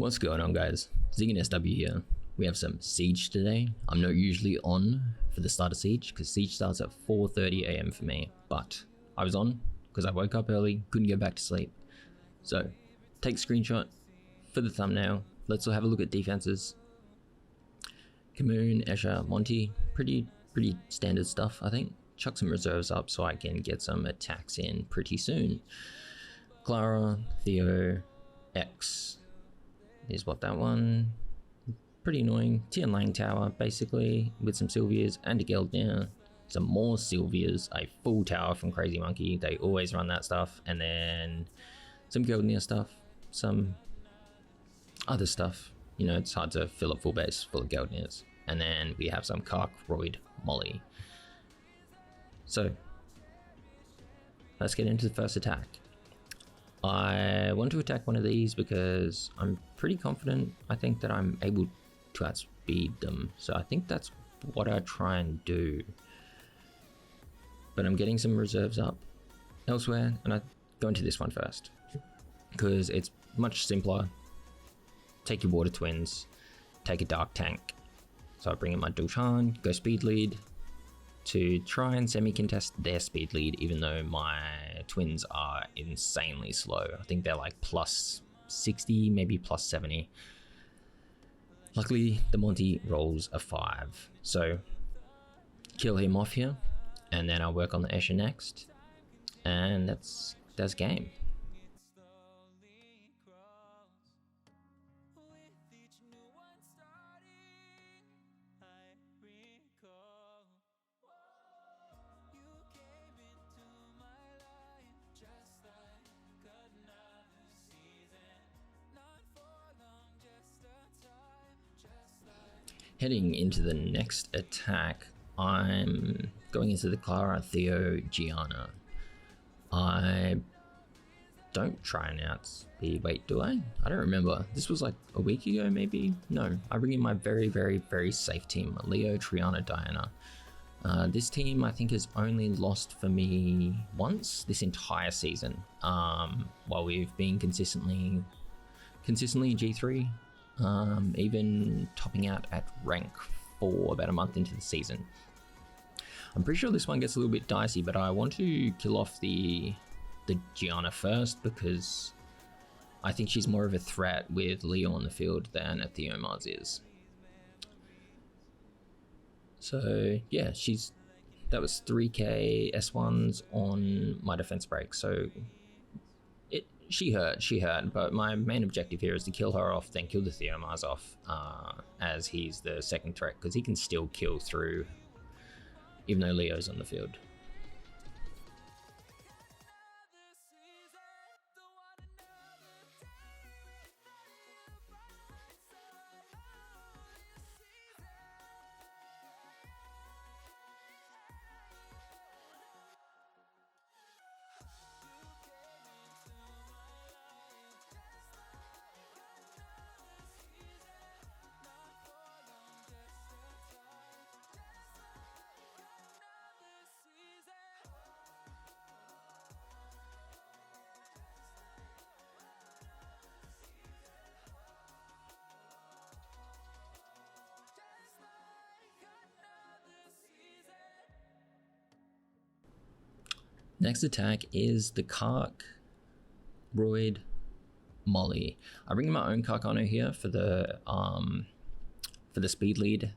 What's going on, guys? ZigenSW here. We have some Siege today. I'm not usually on for the start of Siege because Siege starts at 4:30 AM for me, but I was on because I woke up early, couldn't go back to sleep. So take a screenshot for the thumbnail. Let's have a look at defenses. Khmun Eshir Monte, pretty standard stuff, I think. Chuck some reserves up so I can get some attacks in pretty soon. Clara, Theo, X is what that one. Pretty annoying. Tian Lang tower, basically, with some Sylvias and a Geldnir. Some more Sylvias, a full tower from Crazy Monkey. They always run that stuff. And then some Geldnir stuff, some other stuff. You know, it's hard to fill up full base full of Geldnirs. And then we have some Kark, Roid, Molly. So, let's get into the first attack. I want to attack one of these because I'm pretty confident, I think, that I'm able to outspeed them. So I think that's what I try and do. But I'm getting some reserves up elsewhere, and I go into this one first because it's much simpler. Take your water twins, take a dark tank. So I bring in my Jultan, go speed lead to try and semi-contest their speed lead, even though my twins are insanely slow. I think they're like plus 60, maybe plus 70. Luckily, the Monty rolls a 5. So kill him off here, and then I'll work on the Eshir next. And that's game. Heading into the next attack, I'm going into the Clara, Theo, Giana. I don't try and outspeed. Wait, do I? I don't remember. This was like a week ago, maybe? No, I bring in my very safe team, Leo, Triana, Diana. This team, I think, has only lost for me once this entire season, while we've been consistently in G3. Even topping out at rank 4 about a month into the season. I'm pretty sure this one gets a little bit dicey, but I want to kill off the Giana first because I think she's more of a threat with Leo on the field than a Theomars is. So yeah, that was 3k S1s on my defense break, so she hurt, but my main objective here is to kill her off, then kill the Theomars off, as he's the second threat, because he can still kill through, even though Leo's on the field. Next attack is the Kark, Roid, Molly. I bring in my own Carcano here for the speed lead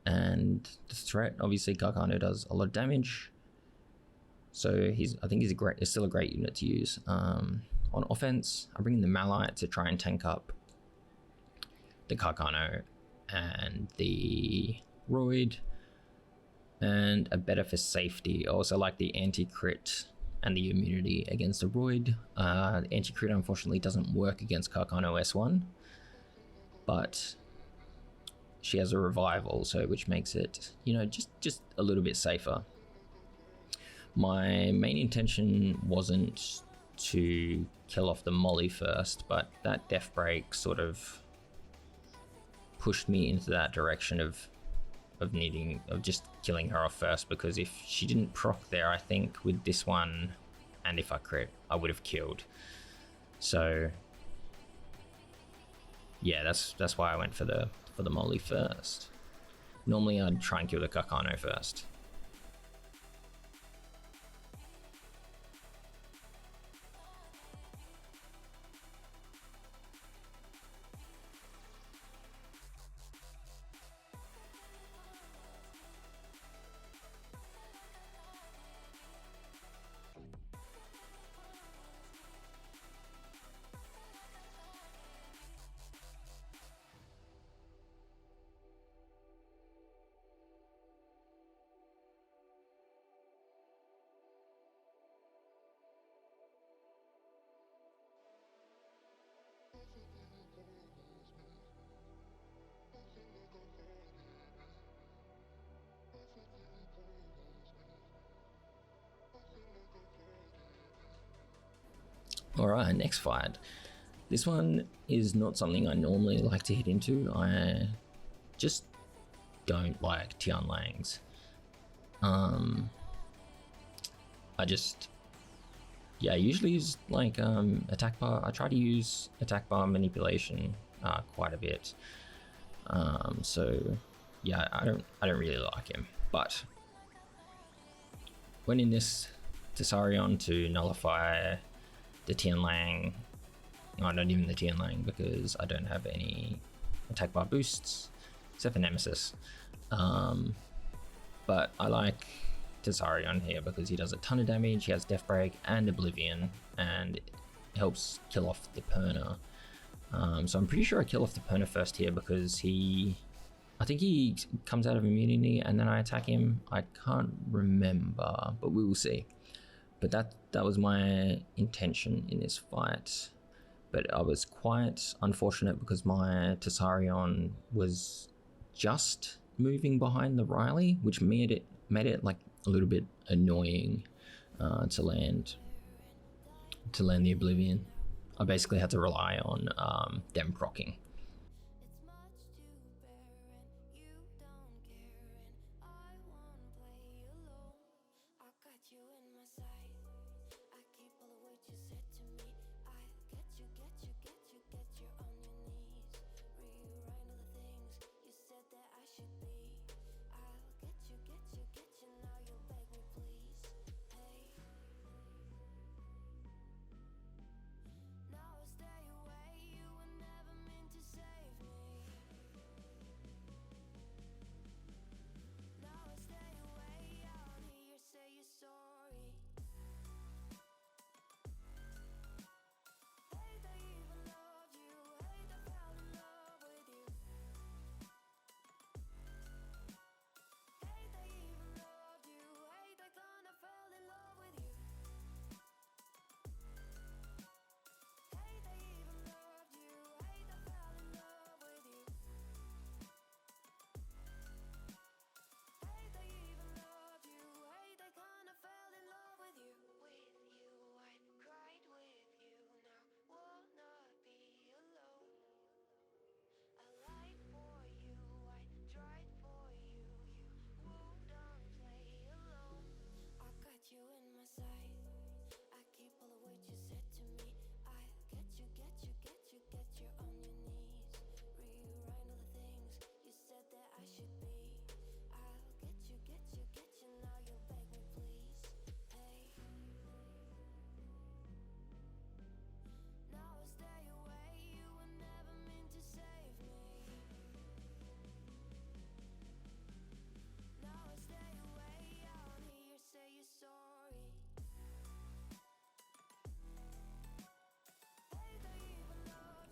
and the threat. Obviously, Carcano does a lot of damage, so I think he's still a great unit to use. On offense, I bring in the Malite to try and tank up the Carcano and the Roid. And a Betta for safety. I also like the anti-crit and the immunity against a Roid. The anti-crit unfortunately doesn't work against Carcano S1, but she has a revive also, which makes it, you know, just a little bit safer. My main intention wasn't to kill off the Molly first, but that death break sort of pushed me into that direction of just killing her off first, because if she didn't proc there, I think with this one, and if I crit, I would have killed. So Yeah, that's why I went for the molly first. Normally I'd try and kill the Carcano first. Alright, next fight. This one is not something I normally like to hit into. I just don't like Tian Langs. I just, yeah, I usually use like attack bar. I try to use attack bar manipulation quite a bit. So yeah, I don't really like him. But when in this Tesarion to nullify the Tian Lang, oh, not even the Tian Lang because I don't have any attack bar boosts except for Nemesis. But I like Tesarion here because he does a ton of damage, he has Death Break and Oblivion, and it helps kill off the Perna. So I'm pretty sure I kill off the Perna first here because I think he comes out of immunity and then I attack him. I can't remember, but we will see. But that was my intention in this fight. But I was quite unfortunate because my Tesarion was just moving behind the Riley, which made it like a little bit annoying to land the Oblivion. I basically had to rely on them proccing.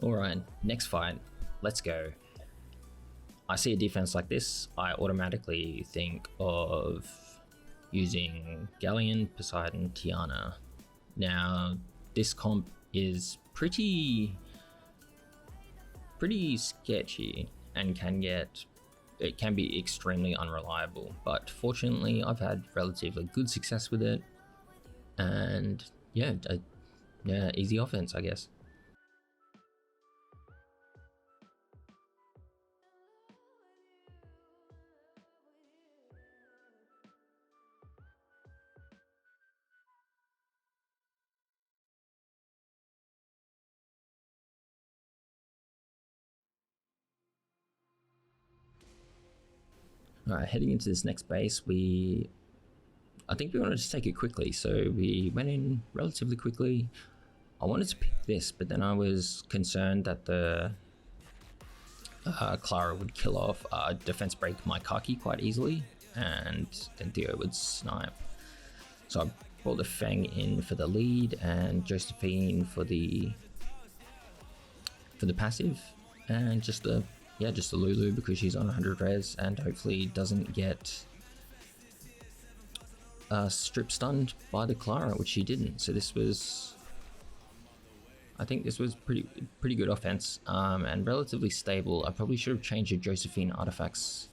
Alright, next fight. Let's go. I see a defense like this, I automatically think of using Galleon, Poseidon, Tiana. Now, this comp is pretty sketchy and can be extremely unreliable, but fortunately I've had relatively good success with it, and yeah, easy offense, I guess. Alright, heading into this next base, I think we wanted to take it quickly, so we went in relatively quickly. I wanted to pick this, but then I was concerned that the Clara would kill off defense break my Kaki quite easily, and then Theo would snipe. So I brought the Feng in for the lead and Josephine for the passive, and just the Lulu because she's on 100 res and hopefully doesn't get strip stunned by the Clara, which she didn't. So I think this was pretty good offense and relatively stable. I probably should have changed the Josephine artifacts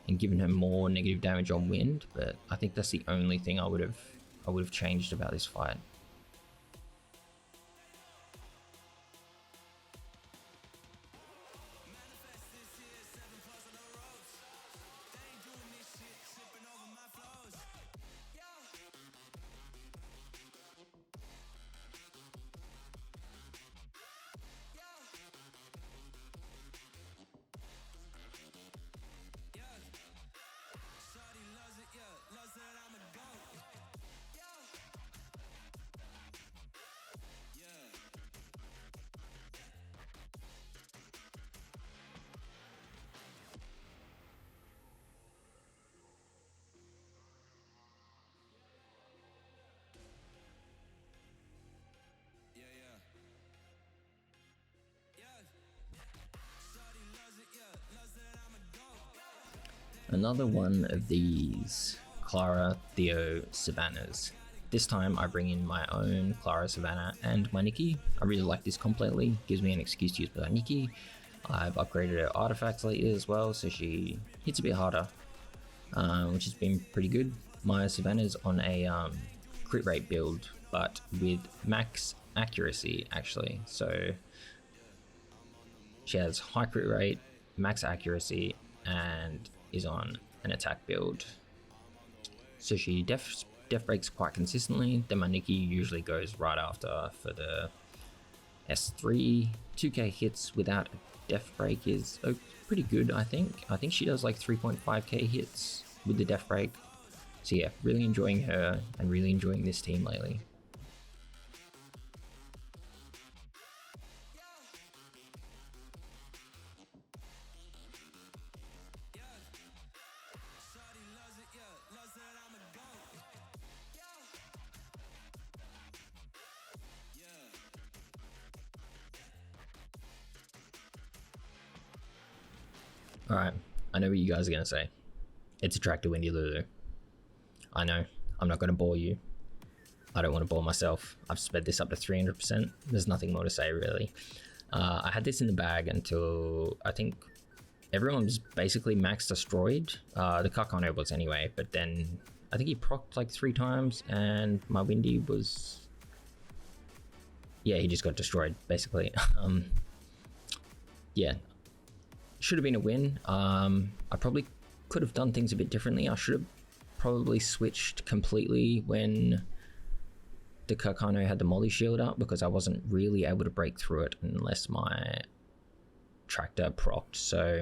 and given her more negative damage on wind, but I think that's the only thing I would have changed about this fight. Another one of these Clara, Theo, Savannahs. This time I bring in my own Clara, Savannah and my Nicki. I really like this completely, gives me an excuse to use my Nicki. I've upgraded her artifacts lately as well, so she hits a bit harder, which has been pretty good. My Savannah's on a crit rate build, but with max accuracy actually. So she has high crit rate, max accuracy, and is on an attack build. So she def breaks quite consistently. Then my Nicki usually goes right after for the S3. 2k hits without a def break is pretty good, I think. I think she does like 3.5k hits with the def break. So yeah, really enjoying her and really enjoying this team lately. Alright, I know what you guys are going to say. It's a Tractor Windy Lulu. I know, I'm not going to bore you. I don't want to bore myself. I've sped this up to 300%. There's nothing more to say really. I had this in the bag until I think everyone was basically max destroyed. The Carcano was anyway, but then I think he procced like 3 times and my Windy was... yeah, he just got destroyed basically. Yeah. Should have been a win. I probably could have done things a bit differently. I should have probably switched completely when the Carcano had the molly shield up, because I wasn't really able to break through it unless my tractor procced. So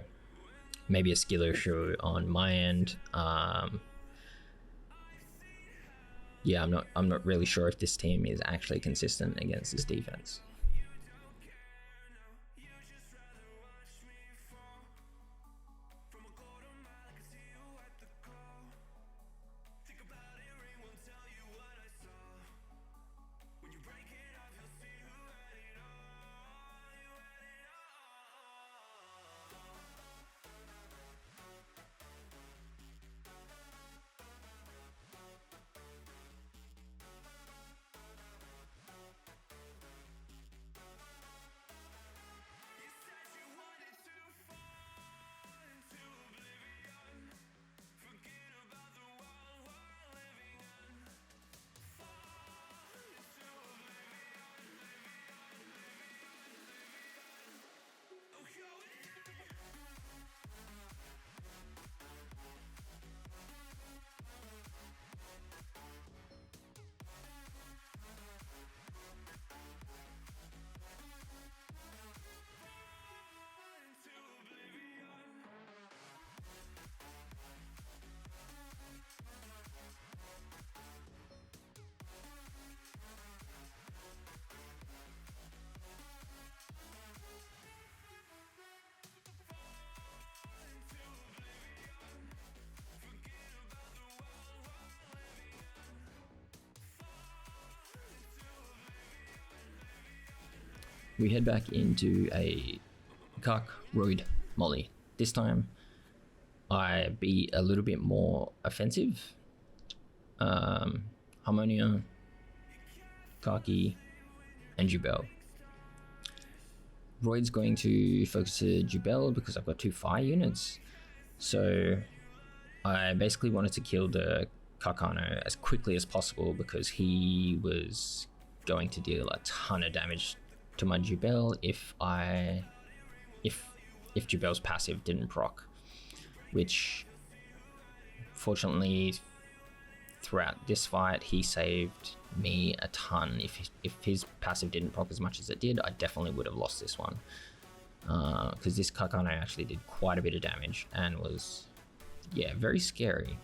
maybe a skill issue on my end. Yeah, I'm not really sure if this team is actually consistent against this defense. we head back into a Roid molly. This time I be a little bit more offensive. Harmonia, Kaki, and Jubelle. Roid's going to focus to Jubelle because I've got 2 fire units. So I basically wanted to kill the Carcano as quickly as possible because he was going to deal a ton of damage to my Jubelle if Jubelle's passive didn't proc, which fortunately throughout this fight he saved me a ton. If his passive didn't proc as much as it did, I definitely would have lost this one, because this Carcano actually did quite a bit of damage and was, yeah, very scary.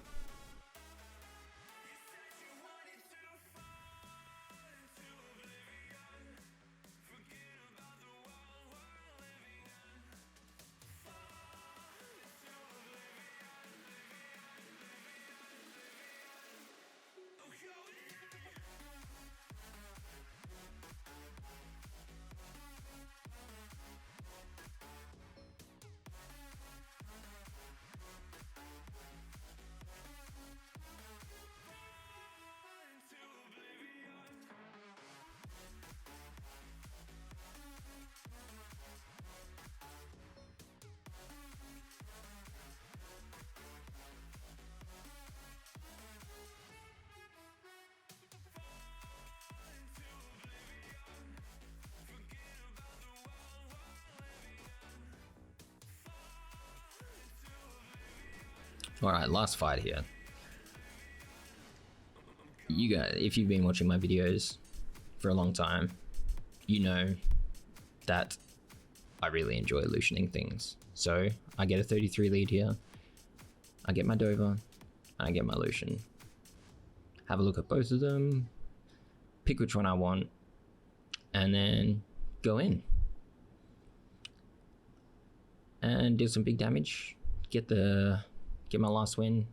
Alright, last fight here. You guys, if you've been watching my videos for a long time, you know that I really enjoy Lushening things. So I get a 33 lead here, I get my Dova, and I get my Lushen. Have a look at both of them, pick which one I want, and then go in. And deal some big damage, get my last win.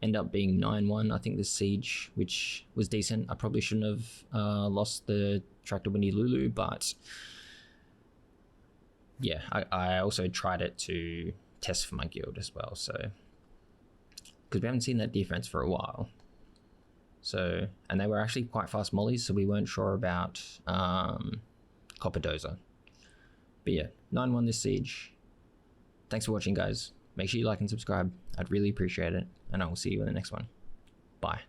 End up being 9-1. I think the siege, which was decent. I probably shouldn't have lost the Tractor Windy Lulu, but yeah, I also tried it to test for my guild as well, so because we haven't seen that defense for a while. So, and they were actually quite fast mollies, so we weren't sure about Copperdozer. But yeah, 9-1 this siege. Thanks for watching, guys. Make sure you like and subscribe. I'd really appreciate it, and I will see you in the next one. Bye.